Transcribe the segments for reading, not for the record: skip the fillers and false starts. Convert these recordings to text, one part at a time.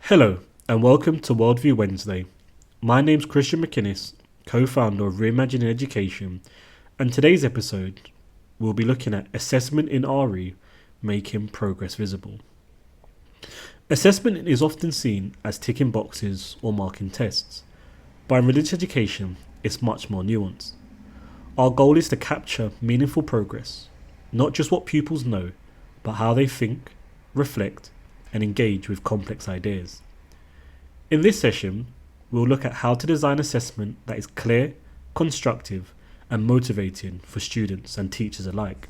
Hello, and welcome to Worldview Wednesday. My name's Christian McInnes, co-founder of Reimagining Education, and today's episode we'll be looking at assessment in RE, making progress visible. Assessment is often seen as ticking boxes or marking tests, but in religious education it's much more nuanced. Our goal is to capture meaningful progress, not just what pupils know, but how they think, reflect, and engage with complex ideas. In this session, we'll look at how to design assessment that is clear, constructive, and motivating for students and teachers alike.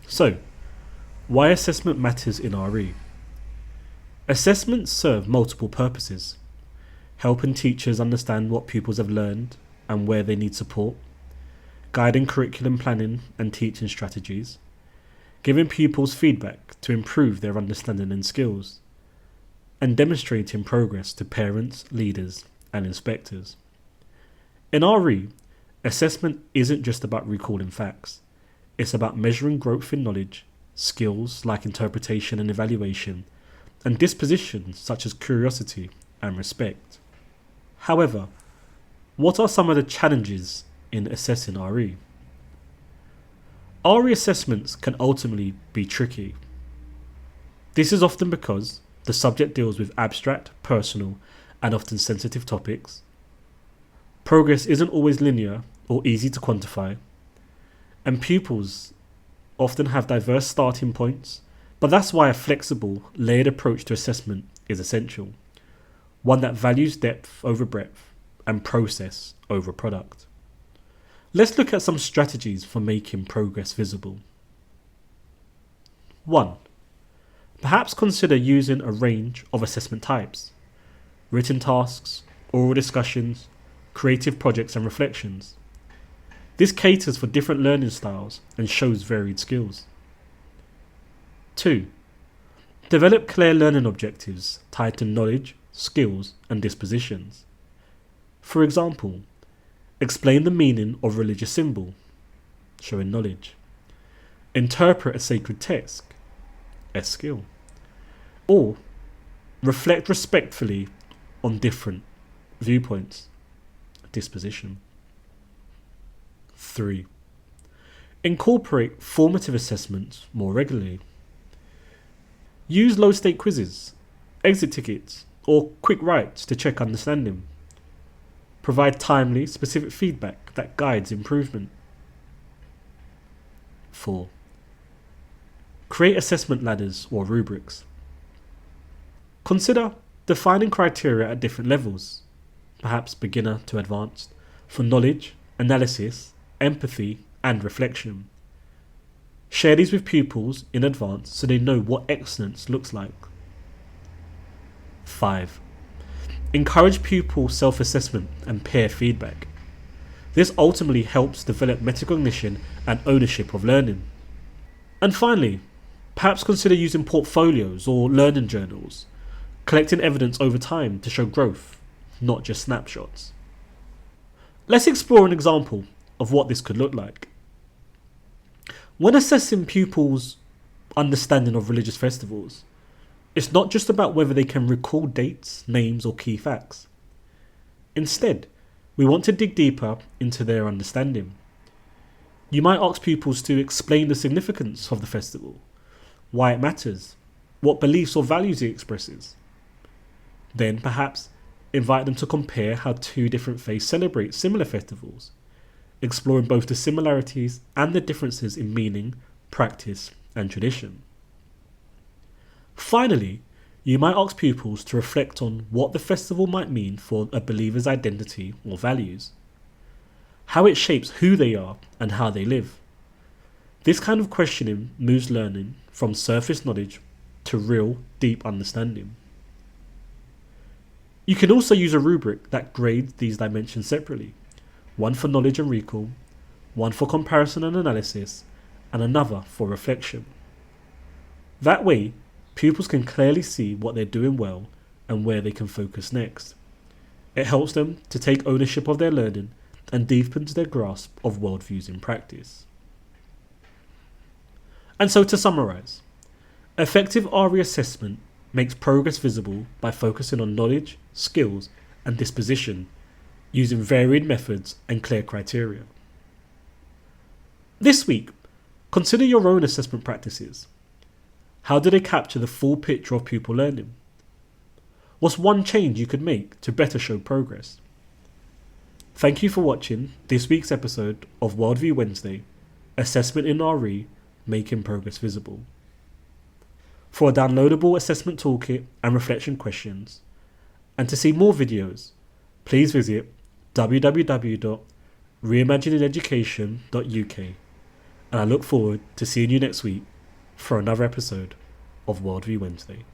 So, why assessment matters in RE? Assessments serve multiple purposes: helping teachers understand what pupils have learned and where they need support, guiding curriculum planning and teaching strategies, giving pupils feedback to improve their understanding and skills, and demonstrating progress to parents, leaders, and inspectors. In RE, assessment isn't just about recalling facts. It's about measuring growth in knowledge, skills like interpretation and evaluation, and dispositions such as curiosity and respect. However, what are some of the challenges in assessing RE? RE assessments can ultimately be tricky. This is often because the subject deals with abstract, personal, and often sensitive topics. Progress isn't always linear or easy to quantify, and pupils often have diverse starting points, but that's why a flexible, layered approach to assessment is essential, one that values depth over breadth and process over product. Let's look at some strategies for making progress visible. 1. Perhaps consider using a range of assessment types: written tasks, oral discussions, creative projects and reflections. This caters for different learning styles and shows varied skills. 2. Develop clear learning objectives tied to knowledge, skills and dispositions. For example, explain the meaning of a religious symbol, showing knowledge. Interpret a sacred text, a skill. Or reflect respectfully on different viewpoints, disposition. 3. Incorporate formative assessments more regularly. Use low-stake quizzes, exit tickets, or quick writes to check understanding. Provide timely, specific feedback that guides improvement. 4. Create assessment ladders or rubrics. Consider defining criteria at different levels, perhaps beginner to advanced, for knowledge, analysis, empathy, and reflection. Share these with pupils in advance so they know what excellence looks like. 5. Encourage pupil self-assessment and peer feedback. This ultimately helps develop metacognition and ownership of learning. And finally, perhaps consider using portfolios or learning journals, collecting evidence over time to show growth, not just snapshots. Let's explore an example of what this could look like. When assessing pupils' understanding of religious festivals, it's not just about whether they can recall dates, names, or key facts. Instead, we want to dig deeper into their understanding. You might ask pupils to explain the significance of the festival, why it matters, what beliefs or values it expresses. Then, perhaps, invite them to compare how two different faiths celebrate similar festivals, exploring both the similarities and the differences in meaning, practice, and tradition. Finally, you might ask pupils to reflect on what the festival might mean for a believer's identity or values, how it shapes who they are and how they live. This kind of questioning moves learning from surface knowledge to real, deep understanding. You can also use a rubric that grades these dimensions separately, one for knowledge and recall, one for comparison and analysis, and another for reflection. That way, pupils can clearly see what they're doing well and where they can focus next. It helps them to take ownership of their learning and deepens their grasp of worldviews in practice. And so to summarise, effective RE assessment makes progress visible by focusing on knowledge, skills, and disposition using varied methods and clear criteria. This week, consider your own assessment practices. How do they capture the full picture of pupil learning? What's one change you could make to better show progress? Thank you for watching this week's episode of Worldview Wednesday, Assessment in RE, Making Progress Visible. For a downloadable assessment toolkit and reflection questions, and to see more videos, please visit www.reimaginingeducation.uk, and I look forward to seeing you next week for another episode of Worldview Wednesday.